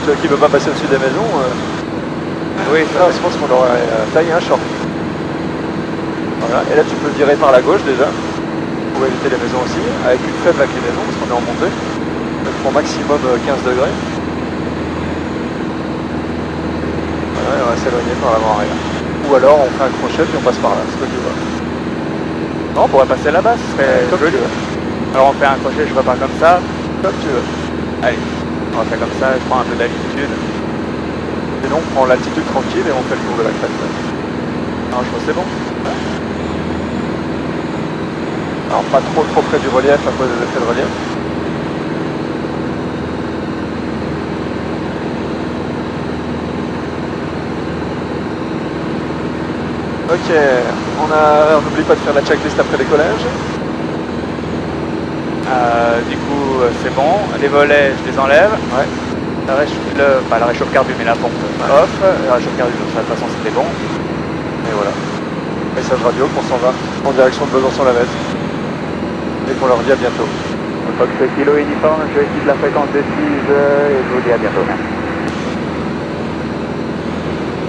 tu vois qu'il veut pas passer au-dessus des maisons. Oui, Là, je pense qu'on aurait taillé un short. Voilà, et là tu peux virer par la gauche déjà, pour éviter les maisons aussi, avec une faible inclinaison, parce qu'on est en montée. Donc pour maximum 15 degrés. Voilà, et on va s'éloigner par l'avant-arrière. Ou alors on fait un crochet puis on passe par là, c'est toi qui vois. Non, on pourrait passer là-bas, ce serait Comme joli. tu veux. Alors on fait un crochet, je repars comme ça. Comme tu veux. Allez, on va faire comme ça, je prends un peu d'altitude. Sinon on prend l'altitude tranquille et on fait le tour de la crête. Non, je pense que c'est bon. Alors pas trop près du relief à cause des effets de relief. Ok, on n'oublie pas de faire la checklist après décollage. Du coup, c'est bon. Les volets, je les enlève. Ouais. Pas la réchauffe-carbu, mais la pompe off. La réchauffe-carbu, de toute façon, c'était bon. Et voilà. Message radio qu'on s'en va en direction de Besançon-la-Vette. Et qu'on leur dit à bientôt. Fox Kilo uniforme, je quitte la fréquence de 6 et je vous dis à bientôt.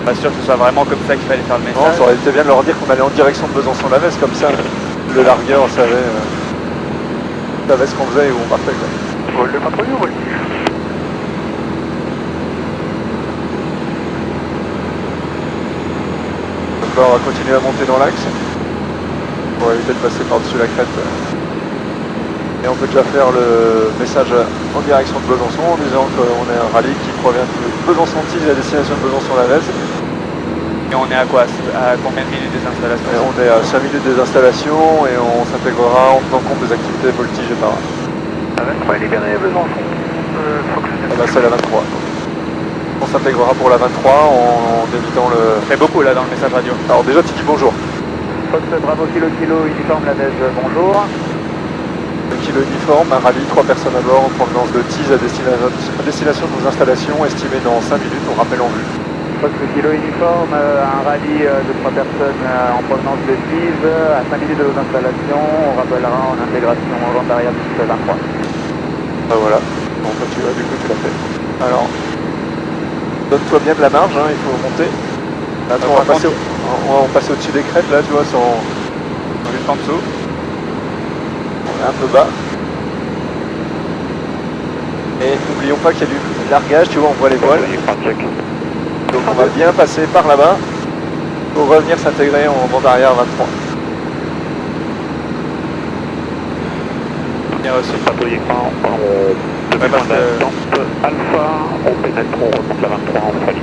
Pas sûr que ce soit vraiment comme ça qu'il fallait faire le Non, message. ça aurait été bien de leur dire qu'on allait en direction de Besançon-la-Vette, comme ça le largueur savait ce qu'on faisait et où on partait. Quoi. Vol de patrouille ou vol? Donc là on va continuer à monter dans l'axe pour éviter de passer par-dessus la crête. Et on peut déjà faire le message en direction de Besançon en disant qu'on est un rallye qui provient de Besançon-Tille à destination de Besançon-la-Vette. Et on est à quoi? À combien de minutes des installations? Et on est à 5 minutes des installations et on s'intégrera en tenant compte des activités voltige et para. À 23, il est bien à Besançon. Fox. Ah bah c'est la 23. On s'intégrera pour la 23 en évitant le... Ça fait beaucoup là dans le message radio. Alors déjà tu dis bonjour. Fox Bravo Kilo Kilo uniforme, la neige, bonjour. Le kilo uniforme, un rallye, 3 personnes à bord en provenance de Tise à destination de nos installations estimées dans 5 minutes, on rappelle en vue. Fox Kilo uniforme, un rallye de 3 personnes en provenance de Tise à 5 minutes de nos installations, on rappellera en intégration en vente arrière du 23. Bah voilà, bon bah tu vois, du coup tu l'as fait. Alors, donne-toi bien de la marge, hein, il faut monter. Là, on va passer au-dessus des crêtes là, tu vois, sans... Juste en dessous. On est un peu bas. Et n'oublions pas qu'il y a du largage, tu vois, on voit les voiles. Donc on va bien passer par là-bas pour revenir s'intégrer en bande arrière 23. Bien reçu. Patrouille écran, on Ouais, parce que Alpha, on pénètre, on remonte la 23 en folie.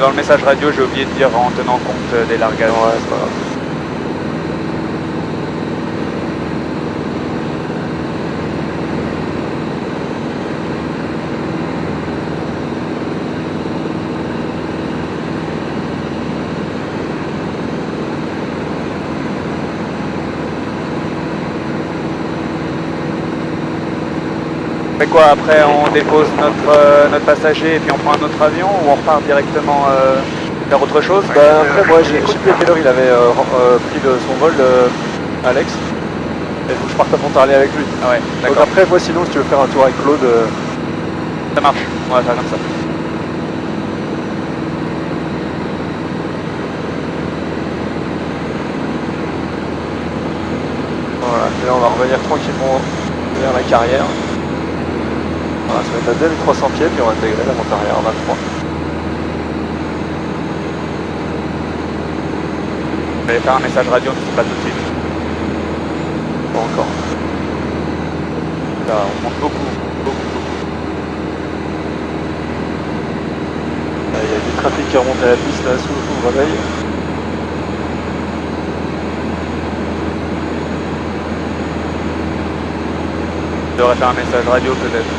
dans le message radio, j'ai oublié de dire en tenant compte des largages. Ouais, c'est pas grave. Mais quoi, après on dépose notre passager et puis on prend un autre avion ou on repart directement faire autre chose? Bah, après moi je sais plus à quelle heure il avait pris son vol, Alex. Et il faut que je parte à Pontarlier avec lui. Ah ouais, Donc d'accord. après moi sinon si tu veux faire un tour avec Claude, Ça marche, on va faire comme ça. voilà, et là on va revenir tranquillement vers la carrière. Voilà, ça va être à 2300 pieds puis on va intégrer la monte arrière 23. Je vais faire un message radio, mais c'est pas tout de suite. Pas encore. Là, on monte beaucoup. Là, il y a du trafic qui remonte à la piste là sous le réveil. Je devrais faire un message radio peut-être.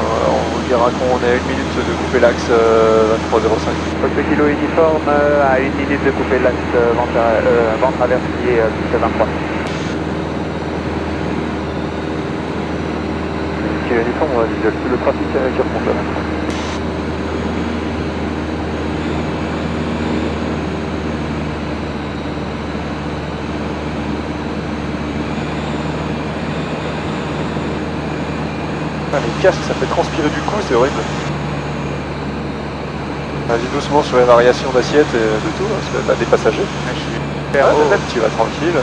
On vous dira qu'on est à 1 minute de couper l'axe 2305. Fox Kilo uniforme, à 1 minute de couper l'axe vent traversier 23. Kilo uniforme, on va visualiser le trafic qui remonte à 23. Ah, les casques ça fait transpirer du coup, c'est horrible. Vas-y doucement sur les variations d'assiette et de tout, parce que t'as des passagers. Je suis super haut. Peut-être tu vas tranquille.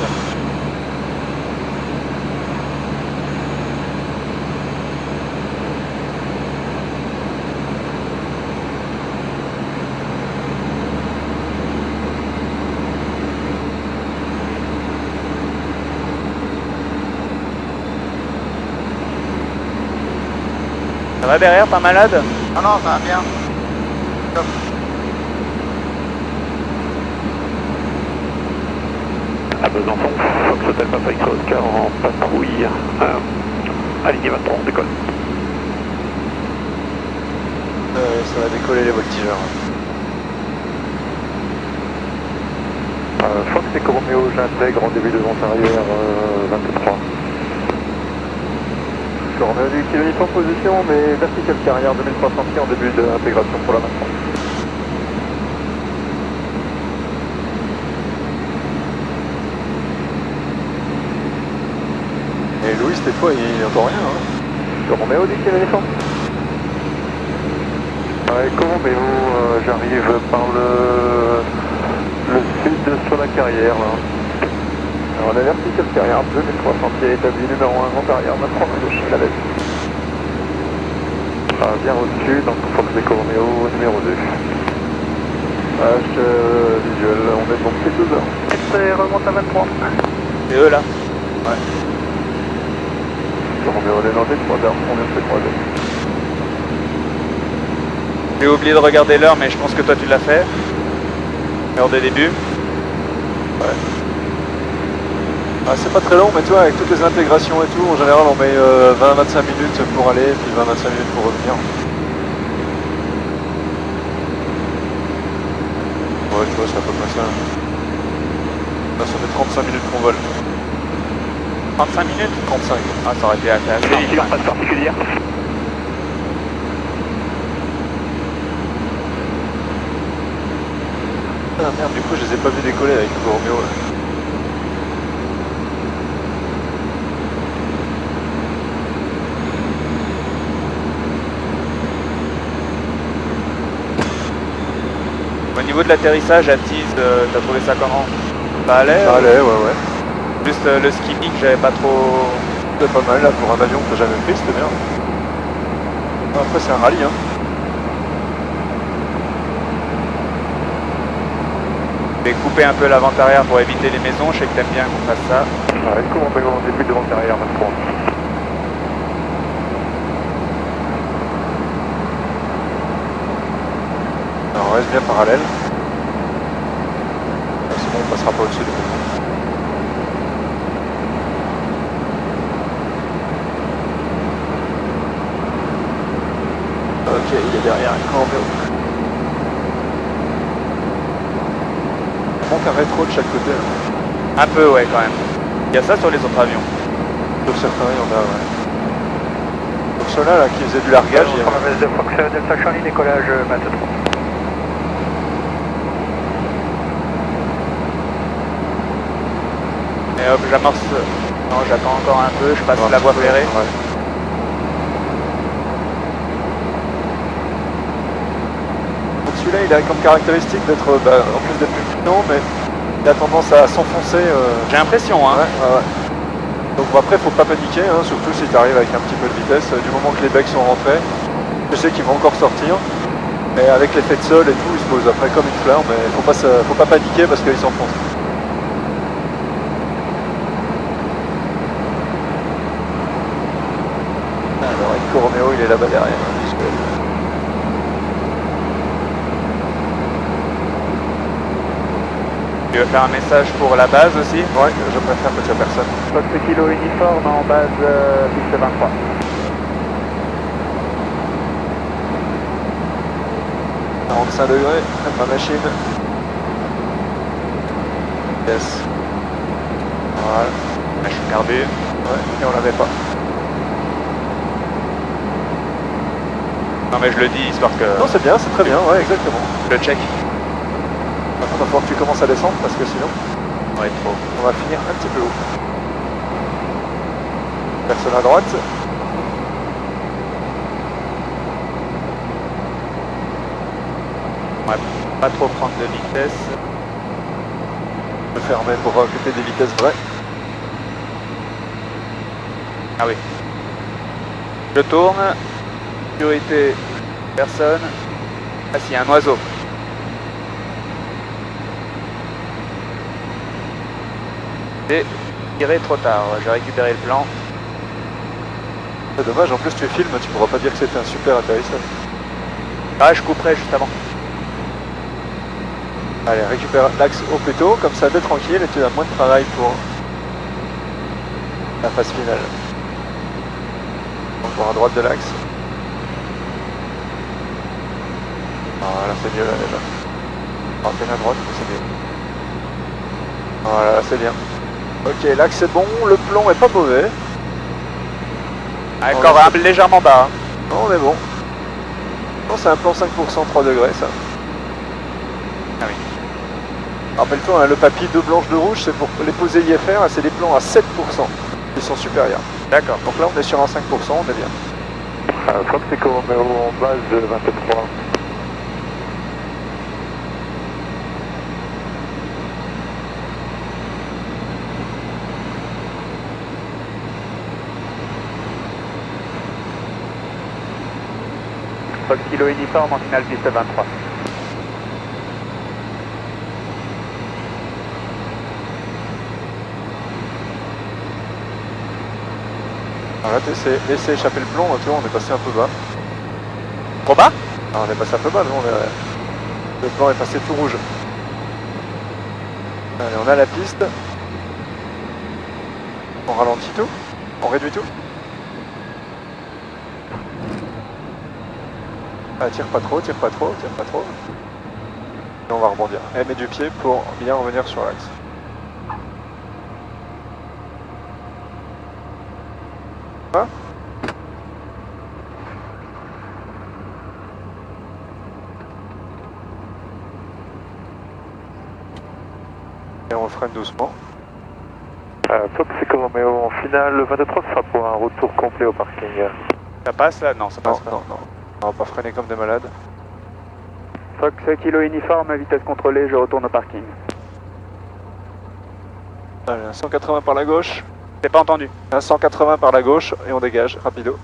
Ça va derrière, pas malade? Non, non, ça va bien. Top. À Besançon, Fox Hotel Papa X Oscar en patrouille. Aligné 23, on décolle. Ça va décoller les voltigeurs. Fox et Romeo, j'intègre en début de vente arrière 23. Romeo du kilomètre en position, mais vertical carrière 2300 pieds en début d'intégration pour la maintenance. Et Louis, des fois, il n'entend rien. Hein. Romeo du kilomètre. Ouais, Romeo, j'arrive par le sud sur la carrière là. Alors la vertical carrière 2300 pieds établi numéro 1 vente arrière 23 gauche à l'est. Bien reçu, donc Fox et Romeo numéro 2. Visuel, on est bon, c'est 2 heures. Et remonte à 23. C'est eux là. Ouais. Romeo, on est dans les 3 heures, on est fait 3 heures. J'ai oublié de regarder l'heure, mais je pense que toi tu l'as fait. L'heure de début. Ouais. Ah, c'est pas très long, mais tu vois, avec toutes les intégrations et tout, en général, on met 20-25 minutes pour aller, puis 20-25 minutes pour revenir. Ouais, tu vois, c'est à peu près ça. Là, ça fait 35 minutes qu'on vole. 35 minutes? 35. Ah, ça aurait été assez vite. Vigilance passe particulière. Ah merde, du coup, je les ai pas vus décoller avec le Romeo. Là. Au niveau de l'atterrissage à Tees, t'as trouvé ça comment? Ça allait? Ça allait, ouais. Juste le skipping, j'avais pas trop... C'était pas mal, là, pour un avion que t'as jamais pris, c'était bien. Après, c'est un rallye, hein. Je vais couper un peu l'avant-arrière pour éviter les maisons, je sais que t'aimes bien qu'on fasse ça. Ouais, Romeo en début de vente arrière 23. Alors, on reste bien parallèle. C'est bon, on passera pas au-dessus des maisons. Ok, il est derrière un Romeo. Il manque un rétro de chaque côté. Hein. Un peu, ouais, quand même. Il y a ça sur les autres avions. Sauf certains, il y en a, ouais. Donc ceux-là, là, qui faisaient du largage, il y a... Fox Delta Charlie, décollage 23. Et hop, j'amorce... Non, j'attends encore un peu, je passe la voie ferrée. Ouais. Donc celui-là, il a comme caractéristique d'être, en plus d'être plus puissant, mais il a tendance à s'enfoncer. J'ai l'impression, hein. Ouais. Donc bon, après, faut pas paniquer, hein, surtout si tu arrives avec un petit peu de vitesse. Du moment que les becs sont rentrés, je sais qu'ils vont encore sortir. Mais avec l'effet de sol et tout, ils se posent après comme une fleur, mais faut pas paniquer parce qu'ils s'enfoncent. Alors, Enco Romeo, il est là-bas derrière. Tu veux faire un message pour la base aussi? Ouais, je préfère que tu as personne. Fox Kilo uniforme en base piste 23. 45 degrés, ma machine. Yes. Voilà. Machine carbu. Ouais, et on l'avait pas. Non mais je le dis histoire que... Non, c'est bien, c'est très bien, ouais, exactement. Le check. Maintenant, il va falloir que tu commences à descendre parce que sinon, Ouais, trop. on va finir un petit peu haut. Personne à droite. On va pas trop prendre de vitesse. Je fermer pour recruter des vitesses vraies. Ah oui. Je tourne. Sécurité, personne. Ah si, un oiseau. J'ai tiré trop tard, j'ai récupéré le plan. C'est dommage, en plus tu filmes, tu pourras pas dire que c'était un super atterrissage. Ah, je couperai juste avant. Allez, récupère l'axe au plus tôt, comme ça t'es tranquille et tu as moins de travail pour la phase finale. Encore à droite de l'axe. Voilà, c'est mieux là déjà. Ah, bien à droite, c'est mieux. Voilà, c'est bien. Ok, l'axe est bon, le plomb est pas mauvais. Encore légèrement bas. Hein. Non, on est bon. Non, c'est un plan 5%, 3 degrés ça. Ah oui. Rappelle-toi, hein, le papy 2 blanches, 2 rouges, c'est pour les poser IFR, c'est des plans à 7%. Ils sont supérieurs. D'accord. Donc là, on est sur un 5%, on est bien. Fox Echo Romeo en base de 23. Fox Kilo uniforme en finale piste 23. Alors là, laissez échapper le plomb, tu vois, on est passé un peu bas. Trop bas? Ah, on est passé un peu bas, non, le plan est passé tout rouge. Allez, on a la piste. On ralentit tout? On réduit tout? Ah, tire pas trop, tire pas trop, tire pas trop. Et on va rebondir. Et mets du pied pour bien revenir sur l'axe. Hein? Et on freine doucement. Fox Echo Romeo en finale 23 sera pour un retour complet au parking. Ça passe là? Non, ça Non, passe pas. non, non. On va pas freiner comme des malades. Fox Kilo uniforme, vitesse contrôlée, je retourne au parking. Allez, un 180 par la gauche. T'es pas entendu? Un 180 par la gauche et on dégage, rapido.